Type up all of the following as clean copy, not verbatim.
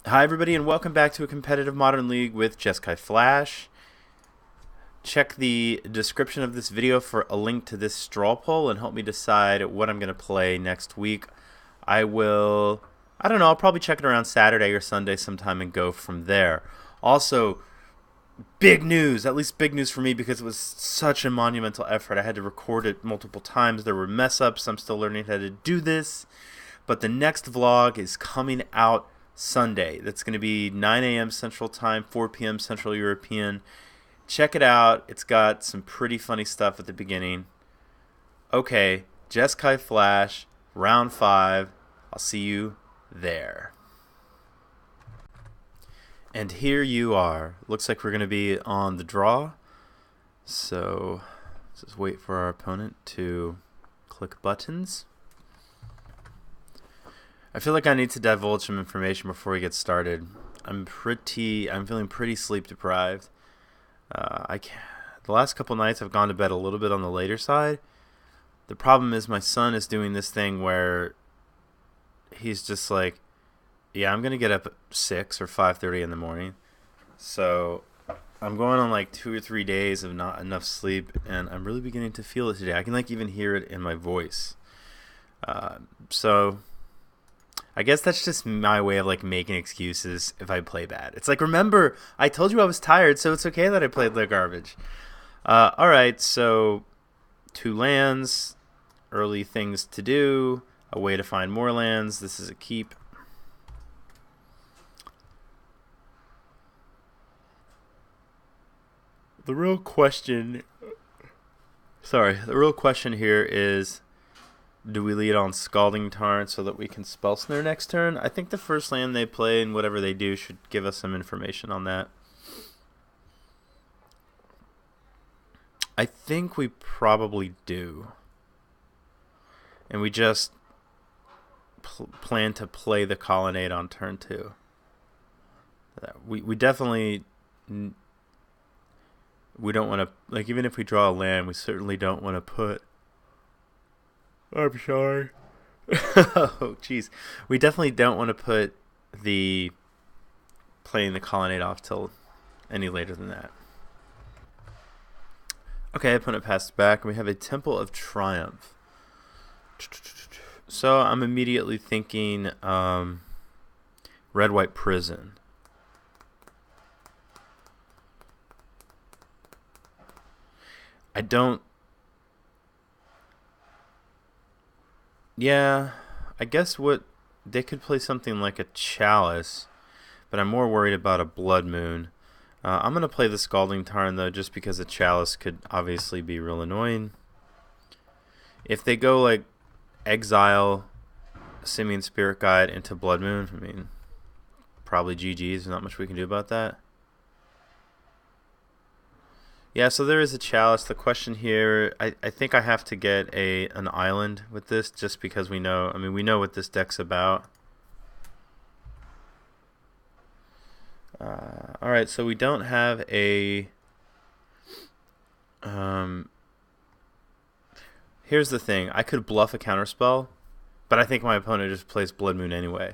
Hi everybody and welcome back to a competitive Modern League with Jeskai Flash. Check the description of this video for a link to this straw poll and help me decide what I'm going to play next week. I don't know, I'll probably check it around Saturday or Sunday sometime and go from there. Also, big news, at least big news for me because it was such a monumental effort. I had to record it multiple times. There were mess ups. I'm still learning how to do this. But the next vlog is coming out Sunday. That's going to be 9 a.m. Central Time, 4 p.m. Central European. Check it out. It's got some pretty funny stuff at the beginning. Okay, Jeskai Flash, round 5. I'll see you there. And here you are. Looks like we're going to be on the draw. So let's just wait for our opponent to click buttons. I feel like I need to divulge some information before we get started. I'm feeling pretty sleep deprived. The last couple nights I've gone to bed a little bit on the later side. The problem is my son is doing this thing where he's just like, yeah, I'm gonna get up at 6 or 5:30 in the morning. So I'm going on like 2 or 3 days of not enough sleep, and I'm really beginning to feel it today. I can like even hear it in my voice. So I guess that's just my way of like making excuses if I play bad. It's like, remember, I told you I was tired, so it's okay that I played like garbage. Alright, so 2 lands, early things to do, a way to find more lands. This is a keep. The real question here is, do we lead on Scalding Tarn so that we can Spell Snare next turn? I think the first land they play and whatever they do should give us some information on that. I think we probably do. And we just plan to play the Colonnade on turn 2. We definitely... We don't want to... Like, even if we draw a land, we certainly don't want to put... I'm sorry. Oh, jeez. We definitely don't want to put the playing the Colonnade off till any later than that. Okay, opponent passed back, and we have a Temple of Triumph. So I'm immediately thinking Red-White Prison. I don't... Yeah, I guess they could play something like a Chalice, but I'm more worried about a Blood Moon. I'm going to play the Scalding Tarn, though, just because a Chalice could obviously be real annoying. If they go, like, exile Simian Spirit Guide into Blood Moon, I mean, probably GG's. There's not much we can do about that. Yeah, so there is a Chalice. The question here, I think I have to get an island with this just because we know what this deck's about. Alright, so we don't have a... Here's the thing. I could bluff a counterspell, but I think my opponent just plays Blood Moon anyway.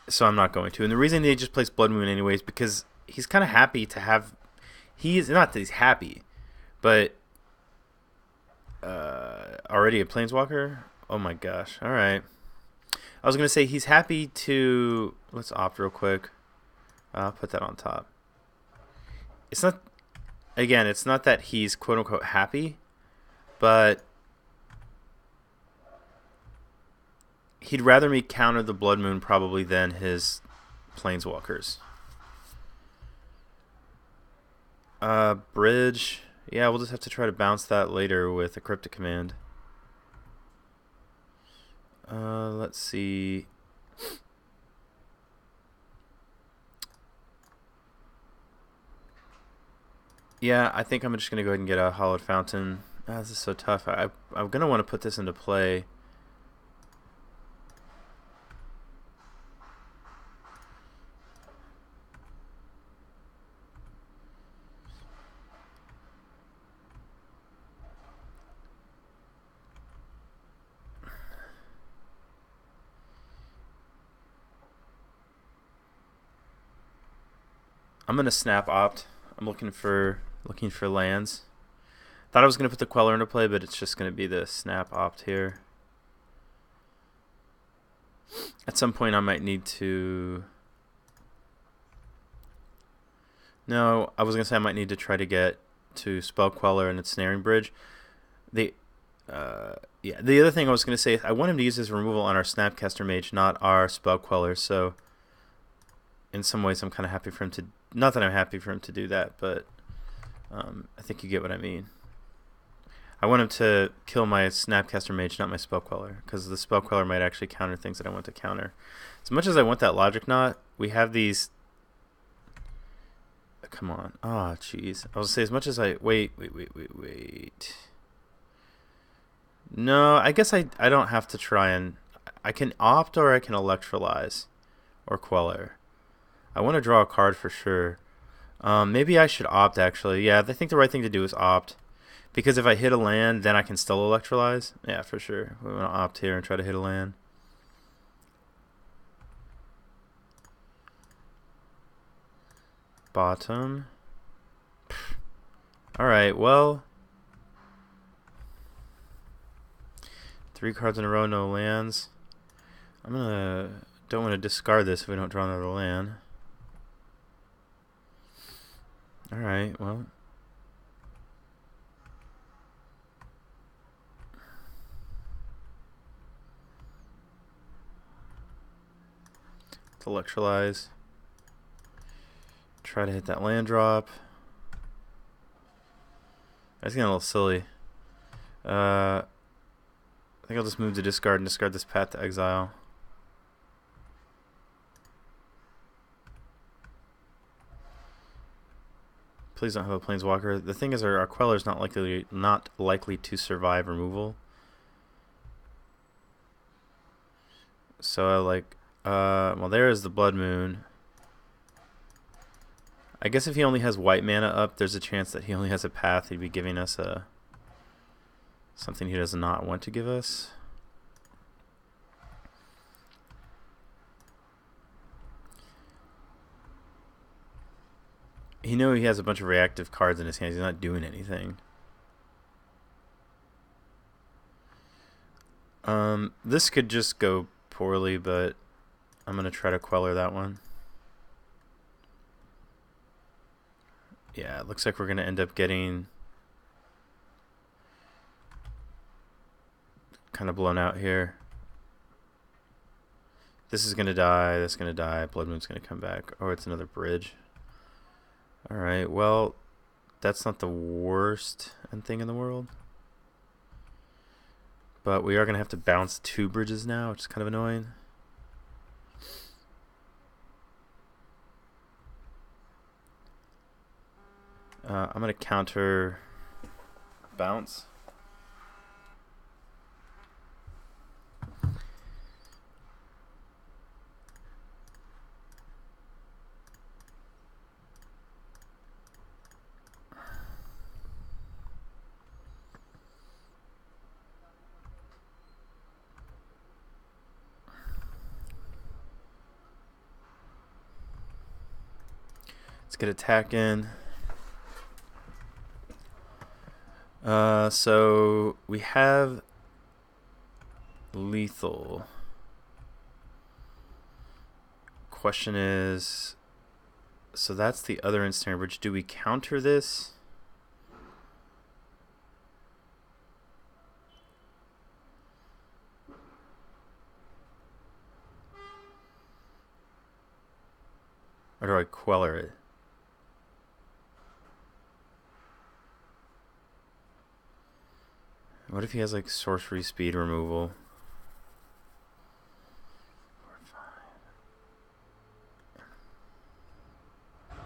So I'm not going to. And the reason he just plays Blood Moon anyway is because he's kind of happy to have... He's not that he's happy, but already a Planeswalker? Oh my gosh. Alright. I was going to say he's happy to... Let's opt real quick. I'll put that on top. It's not... Again, it's not that he's quote-unquote happy, but he'd rather me counter the Blood Moon probably than his Planeswalkers. Bridge. Yeah, we'll just have to try to bounce that later with a Cryptic Command. Let's see. Yeah, I think I'm just going to go ahead and get a Hallowed Fountain. This is so tough. I'm going to want to put this into play. I'm gonna snap opt. I'm looking for lands. Thought I was gonna put the Queller into play, but it's just gonna be the snap opt here. At some point, I might need to. No, I was gonna say I might need to try to get to Spell Queller and its Snaring Bridge. Yeah. The other thing I was gonna say, I want him to use his removal on our Snapcaster Mage, not our Spell Queller. So, in some ways, I'm kind of happy for him to. Not that I'm happy for him to do that, but I think you get what I mean. I want him to kill my Snapcaster Mage, not my Spell Queller, because the Spell Queller might actually counter things that I want to counter. As much as I want that Logic Knot, we have these. Come on. Oh, jeez. I was say as much as I wait. No, I guess I don't have to try and I can opt or I can electrolyze or Queller. I want to draw a card for sure. Maybe I should opt actually. Yeah, I think the right thing to do is opt. Because if I hit a land, then I can still electrolyze. Yeah, for sure. We want to opt here and try to hit a land. Bottom. Alright, well. 3 cards in a row, no lands. Don't want to discard this if we don't draw another land. Alright, well. Let's electrolyze. Try to hit that land drop. That's getting a little silly. I think I'll just move to discard and discard this Path to Exile. Please don't have a Planeswalker. The thing is, our Queller is not likely to survive removal. So well, there is the Blood Moon. I guess if he only has white mana up, there's a chance that he only has a path. He'd be giving us something he does not want to give us. He knows he has a bunch of reactive cards in his hands. He's not doing anything. This could just go poorly, but I'm going to try to Queller that one. Yeah, it looks like we're going to end up getting kind of blown out here. This is going to die, this is going to die, Blood Moon's going to come back. Oh, it's another bridge. Alright, well, that's not the worst thing in the world. But we are going to have to bounce 2 bridges now, which is kind of annoying. I'm going to counter bounce. Let's get attack in. So we have lethal. Question is, so that's the other ensnaring bridge. Do we counter this? Or do I Queller it? What if he has like sorcery speed removal? 4, 5.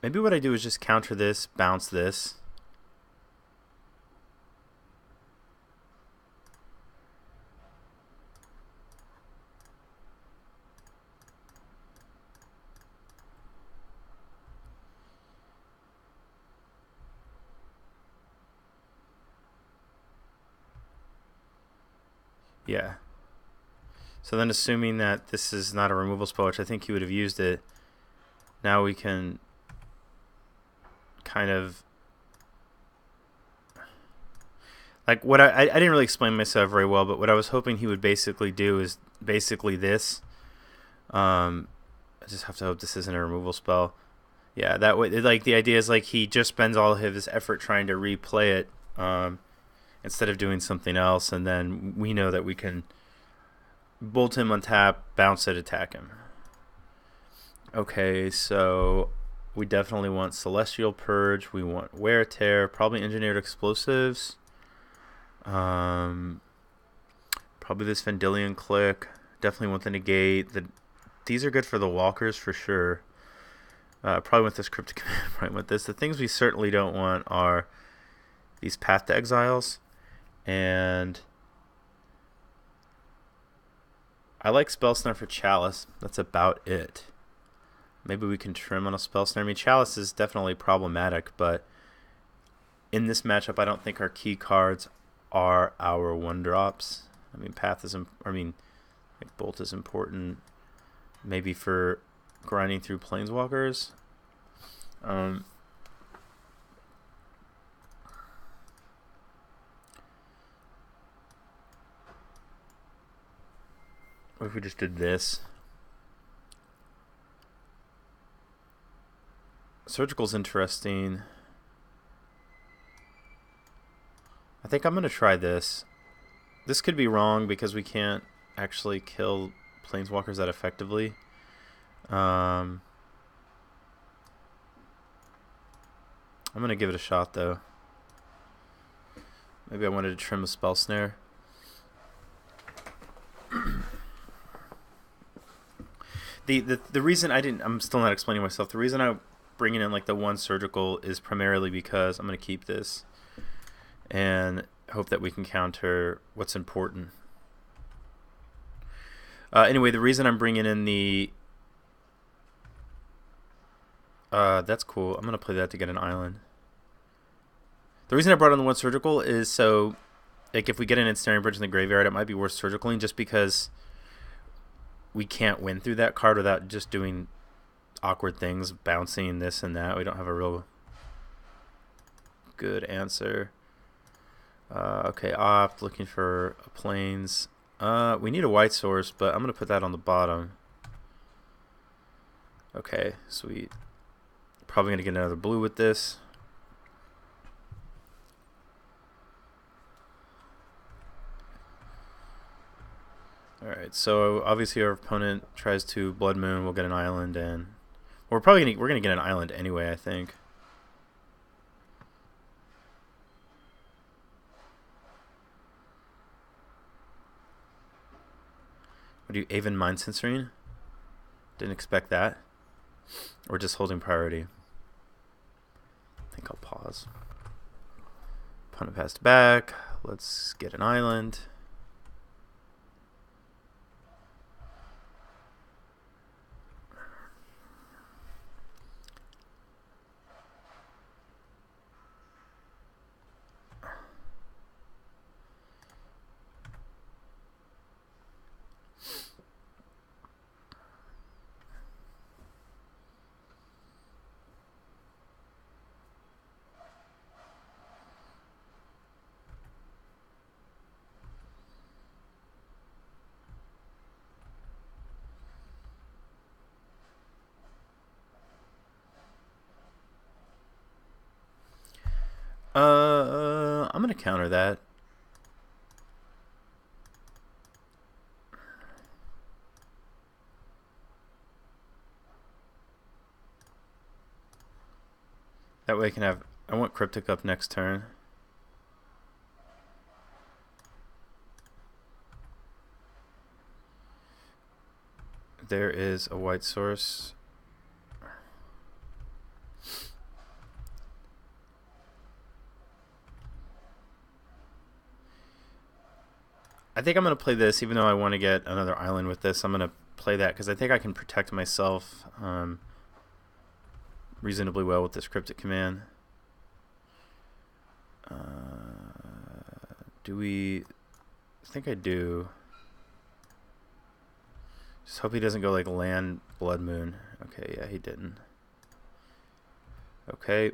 Maybe what I do is just counter this, bounce this. Yeah. So then assuming that this is not a removal spell, which I think he would have used it, now we can kind of... Like, what I didn't really explain myself very well, but what I was hoping he would basically do is basically this. I just have to hope this isn't a removal spell. Yeah, that way, like, the idea is, like, he just spends all of his effort trying to replay it instead of doing something else, and then we know that we can bolt him on tap, bounce it, attack him. Okay, so we definitely want Celestial Purge, we want Wear Tear, probably Engineered Explosives. Probably this Vendilion Click. Definitely want the Negate. These are good for the walkers for sure. Probably want this Cryptic Command. Probably want this. The things we certainly don't want are these Path to Exiles. And I like Spell Snare for Chalice. That's about it. Maybe we can trim on a Spell Snare. I mean, Chalice is definitely problematic, but in this matchup, I don't think our key cards are our 1-drops. I mean, Bolt is important. Maybe for grinding through Planeswalkers. What if we just did this? Surgical's interesting. I think I'm going to try this. This could be wrong because we can't actually kill Planeswalkers that effectively. I'm going to give it a shot, though. Maybe I wanted to trim a Spell Snare. The reason I'm still not explaining myself. The reason I'm bringing in like the 1 surgical is primarily because I'm going to keep this and hope that we can counter what's important. Anyway, the reason I'm bringing in the... that's cool. I'm going to play that to get an island. The reason I brought in the 1 surgical is so, like, if we get an Ensnaring Bridge in the graveyard, it might be worth surgicaling just because we can't win through that card without just doing awkward things, bouncing this and that. We don't have a real good answer. Okay, opt, looking for a plains. We need a white source, but I'm going to put that on the bottom. Okay, sweet. Probably going to get another blue with this. Alright, so obviously our opponent tries to Blood Moon, we'll get an island, and we're gonna get an island anyway, I think. What do you, Aven Mind Censoring? Didn't expect that. Or just holding priority. I think I'll pause. Opponent passed back. Let's get an island. I'm gonna counter that. That way I can have... I want Cryptic up next turn. There is a white source. I think I'm going to play this, even though I want to get another island with this. I'm going to play that because I think I can protect myself reasonably well with this Cryptic Command. Do we... I think I do. Just hope he doesn't go like land Blood Moon. Okay, yeah, he didn't. Okay.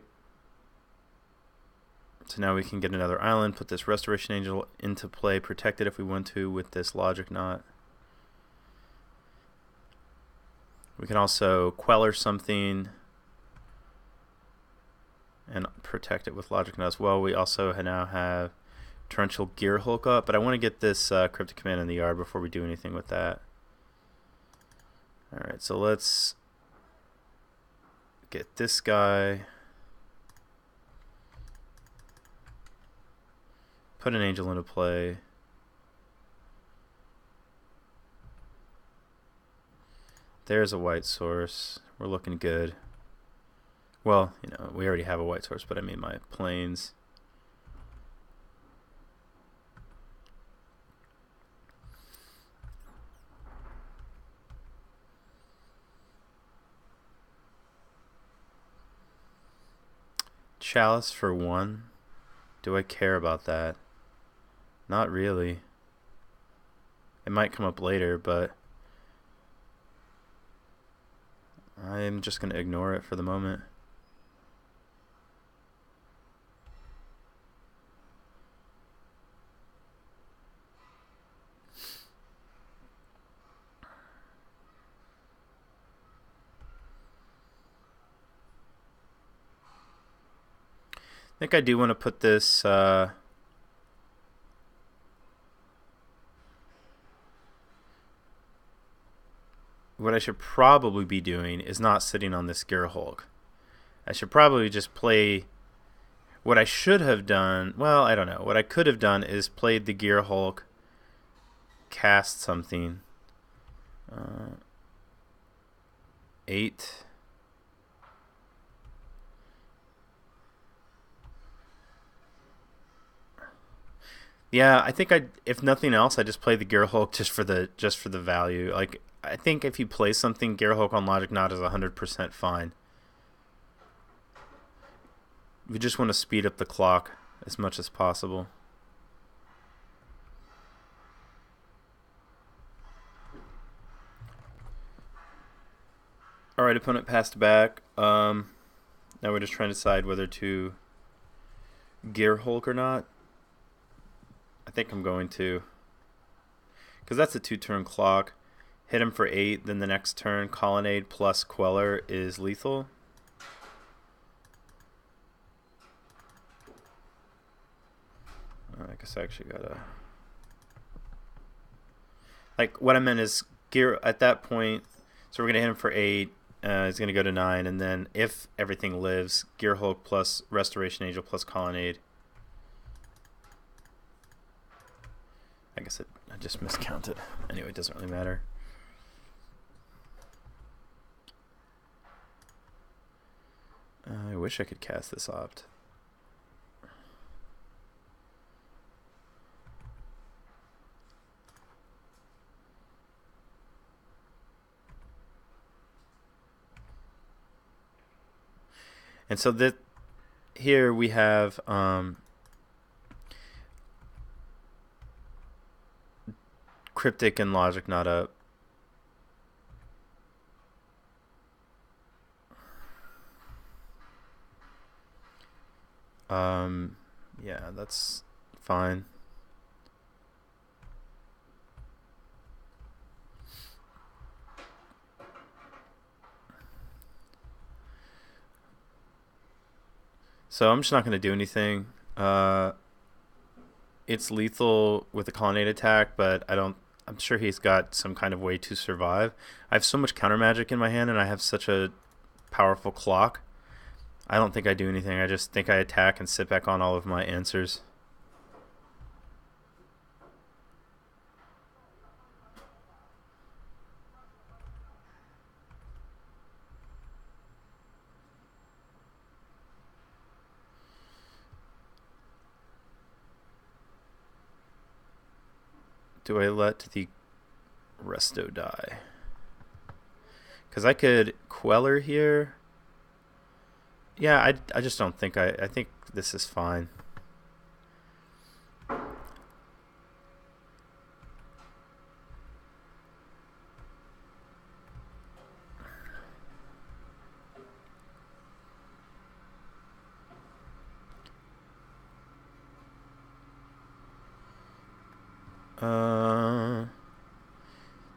So now we can get another island, put this Restoration Angel into play, protect it if we want to with this Logic Knot. We can also Queller something and protect it with Logic Knot as well. We also now have Torrential Gearhulk up, but I want to get this Cryptic Command in the yard before we do anything with that. Alright, so let's get this guy. Put an angel into play. There's a white source. We're looking good. Well, you know, we already have a white source, but I mean my planes. Chalice for 1. Do I care about that? Not really. It might come up later, but I'm just going to ignore it for the moment. I think I do want to put this what I should probably be doing is not sitting on this Gearhulk. I should probably just play what I should have done. Well, I don't know. What I could have done is played the Gearhulk, cast something. 8. Yeah, I think if nothing else, I just play the Gearhulk just for the value. Like, I think if you play something, Gearhulk on Logic Knot is 100% fine. We just want to speed up the clock as much as possible. Alright, opponent passed back. Now we're just trying to decide whether to Gearhulk or not. I think I'm going to. Because that's a 2-turn clock. Hit him for 8, then the next turn, Colonnade plus Queller is lethal. I guess I actually gotta... Like, what I meant is, Gear at that point, so we're gonna hit him for 8, he's gonna go to 9, and then if everything lives, Gearhulk plus Restoration Angel plus Colonnade. I guess I just miscounted. Anyway, it doesn't really matter. I wish I could cast this opt. And so that here we have Cryptic and Logic Knot up. Yeah, that's fine. So I'm just not going to do anything. It's lethal with a Colonnade attack, but I'm sure he's got some kind of way to survive. I have so much counter magic in my hand, and I have such a powerful clock. I don't think I do anything. I just think I attack and sit back on all of my answers. Do I let the Resto die? Because I could Queller here. Yeah, I just don't think I think this is fine.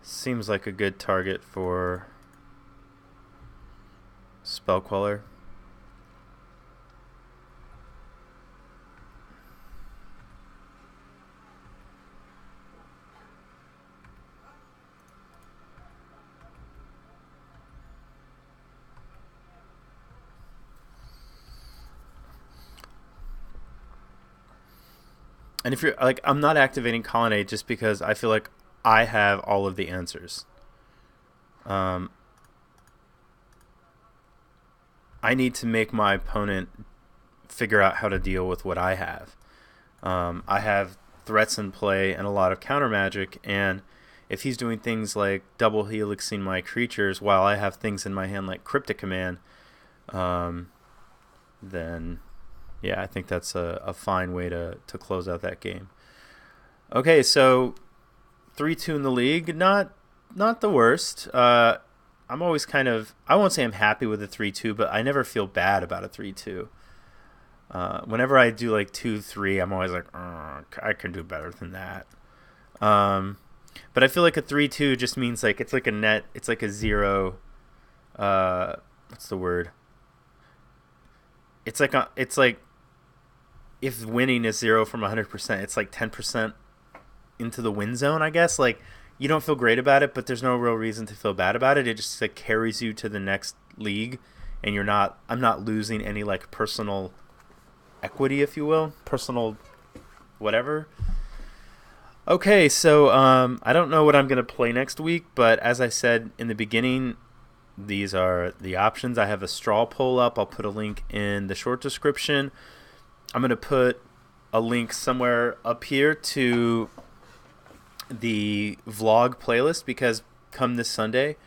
Seems like a good target for Spell Queller. And if you're like, I'm not activating Colonnade just because I feel like I have all of the answers. I need to make my opponent figure out how to deal with what I have. I have threats in play and a lot of counter magic, and if he's doing things like double helixing my creatures while I have things in my hand like Cryptic Command, then yeah, I think that's a fine way to close out that game. Okay, so 3-2 in the league, not the worst. I'm always kind of, I won't say I'm happy with a 3-2, but I never feel bad about a 3-2. Whenever I do like 2-3, I'm always like, I can do better than that. But I feel like a 3-2 just means like it's like a net, it's like a zero. What's the word? It's like if winning is 0 from 100%, it's like 10% into the win zone, I guess. Like, you don't feel great about it, but there's no real reason to feel bad about it. It just like carries you to the next league, and I'm not losing any like personal equity, if you will, personal whatever. Okay, so I don't know what I'm gonna play next week, but as I said in the beginning, these are the options. I have a straw poll up. I'll put a link in the short description. I'm going to put a link somewhere up here to the vlog playlist, because come this Sunday,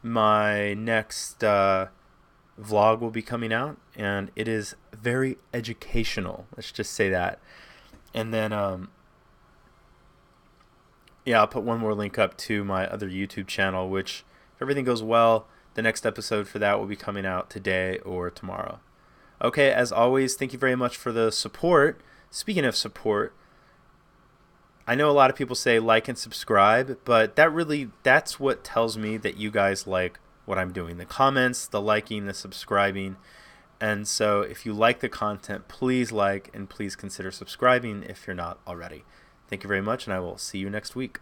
my next vlog will be coming out, and it is very educational. Let's just say that. And then, yeah, I'll put one more link up to my other YouTube channel, which, if everything goes well, the next episode for that will be coming out today or tomorrow. Okay, as always, thank you very much for the support. Speaking of support, I know a lot of people say like and subscribe, but that's what tells me that you guys like what I'm doing. The comments, the liking, the subscribing. And so if you like the content, please like and please consider subscribing if you're not already. Thank you very much, and I will see you next week.